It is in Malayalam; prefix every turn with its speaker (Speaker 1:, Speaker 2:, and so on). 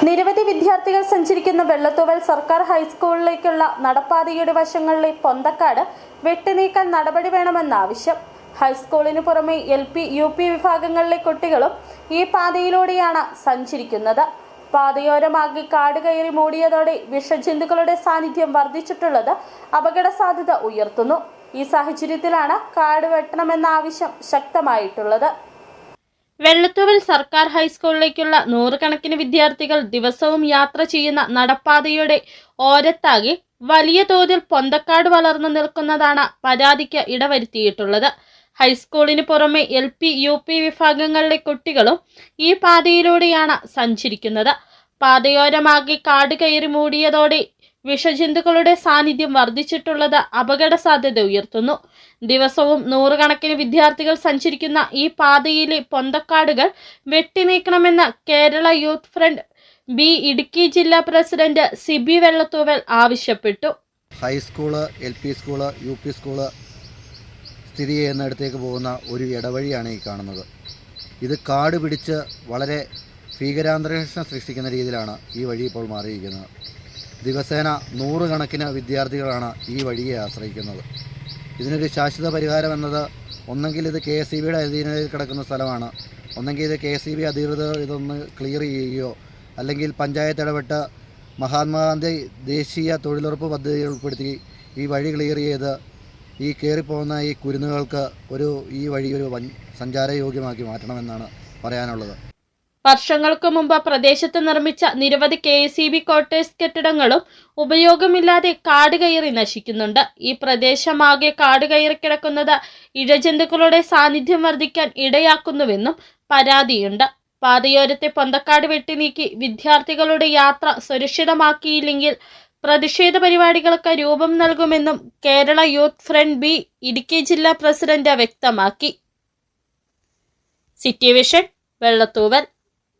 Speaker 1: നിരവധി വിദ്യാർത്ഥികൾ സഞ്ചരിക്കുന്ന വെള്ളത്തൂവൽ സർക്കാർ ഹൈസ്കൂളിലേക്കുള്ള നടപ്പാതയുടെ വശങ്ങളിലെ പൊന്തക്കാട് വെട്ടിനീക്കാൻ നടപടി വേണമെന്ന ആവശ്യം. ഹൈസ്കൂളിന് പുറമെ LP, UP വിഭാഗങ്ങളിലെ കുട്ടികളും ഈ പാതയിലൂടെയാണ് സഞ്ചരിക്കുന്നത്. പാതയോരമാകെ കാട് കയറി മൂടിയതോടെ വിഷജന്തുക്കളുടെ സാന്നിധ്യം വർദ്ധിച്ചിട്ടുള്ളത് അപകട സാധ്യത ഉയർത്തുന്നു. ഈ സാഹചര്യത്തിലാണ് കാട് വെട്ടണമെന്ന ആവശ്യം ശക്തമായിട്ടുള്ളത്. വെള്ളത്തൂവൽ സർക്കാർ ഹൈസ്കൂളിലേക്കുള്ള നൂറുകണക്കിന് വിദ്യാർത്ഥികൾ ദിവസവും യാത്ര ചെയ്യുന്ന നടപ്പാതയുടെ ഓരത്താകെ വലിയ തോതിൽ പൊന്തക്കാട് വളർന്നു നിൽക്കുന്നതാണ് പരാതിക്ക് ഇടവരുത്തിയിട്ടുള്ളത്. ഹൈസ്കൂളിന് പുറമെ LP, UP വിഭാഗങ്ങളിലെ കുട്ടികളും ഈ പാതയിലൂടെയാണ് സഞ്ചരിക്കുന്നത്. പാതയോരമാകെ കാട് കയറി മൂടിയതോടെ വിഷജന്തുക്കളുടെ സാന്നിധ്യം വർദ്ധിച്ചിട്ടുള്ളത് അപകട സാധ്യത ഉയർത്തുന്നു. ദിവസവും നൂറുകണക്കിന് വിദ്യാർത്ഥികൾ സഞ്ചരിക്കുന്ന ഈ പാതയിലെ പൊന്തക്കാടുകൾ വെട്ടിനീക്കണമെന്ന് Kerala youth front B Idukki ജില്ലാ പ്രസിഡന്റ് സിബി വെള്ളത്തൂവൽ ആവശ്യപ്പെട്ടു.
Speaker 2: High school, LP school, UP school സ്ഥിതി ചെയ്യുന്നിടത്തേക്ക് പോകുന്ന ഒരു ഇടവഴിയാണ് ഈ കാണുന്നത്. ഇത് കാട് പിടിച്ച് വളരെ ഭീകരാന്തരീക്ഷം സൃഷ്ടിക്കുന്ന രീതിയിലാണ് ഈ വഴി ഇപ്പോൾ മാറിയിരിക്കുന്നത്. ദിവസേന നൂറുകണക്കിന് വിദ്യാർത്ഥികളാണ് ഈ വഴിയെ ആശ്രയിക്കുന്നത്. ഇതിനൊരു ശാശ്വത പരിഹാരം എന്നത് ഒന്നെങ്കിൽ ഇത് KSEBയുടെ അധീനതയിൽ കിടക്കുന്ന സ്ഥലമാണ്, ഒന്നെങ്കിൽ ഇത് KSEB അധികൃതർ ഇതൊന്ന് ക്ലിയർ ചെയ്യുകയോ അല്ലെങ്കിൽ പഞ്ചായത്ത് ഇടപെട്ട് മഹാത്മാഗാന്ധി ദേശീയ തൊഴിലുറപ്പ് പദ്ധതിയിൽ ഉൾപ്പെടുത്തി ഈ വഴി ക്ലിയർ ചെയ്ത് ഈ കയറിപ്പോകുന്ന ഈ കുരുന്നുകൾക്ക് ഈ വഴി ഒരു സഞ്ചാരയോഗ്യമാക്കി മാറ്റണമെന്നാണ് പറയാനുള്ളത്.
Speaker 1: വർഷങ്ങൾക്ക് മുമ്പ് പ്രദേശത്ത് നിർമ്മിച്ച നിരവധി KSEB ക്വാർട്ടേഴ്സ് കെട്ടിടങ്ങളും ഉപയോഗമില്ലാതെ കാട് കയറി നശിക്കുന്നുണ്ട്. ഈ പ്രദേശമാകെ കാട് കയറി കിടക്കുന്നത് ഇഴജന്തുക്കളുടെ സാന്നിധ്യം വർദ്ധിക്കാൻ ഇടയാക്കുന്നുവെന്നും പരാതിയുണ്ട്. പാതയോരത്തെ പൊന്തക്കാട് വെട്ടിനീക്കി വിദ്യാർത്ഥികളുടെ യാത്ര സുരക്ഷിതമാക്കിയില്ലെങ്കിൽ പ്രതിഷേധ പരിപാടികൾക്ക് രൂപം നൽകുമെന്നും Kerala youth front B Idukki ജില്ലാ പ്രസിഡന്റ് വ്യക്തമാക്കി. City Vision, Vellathooval.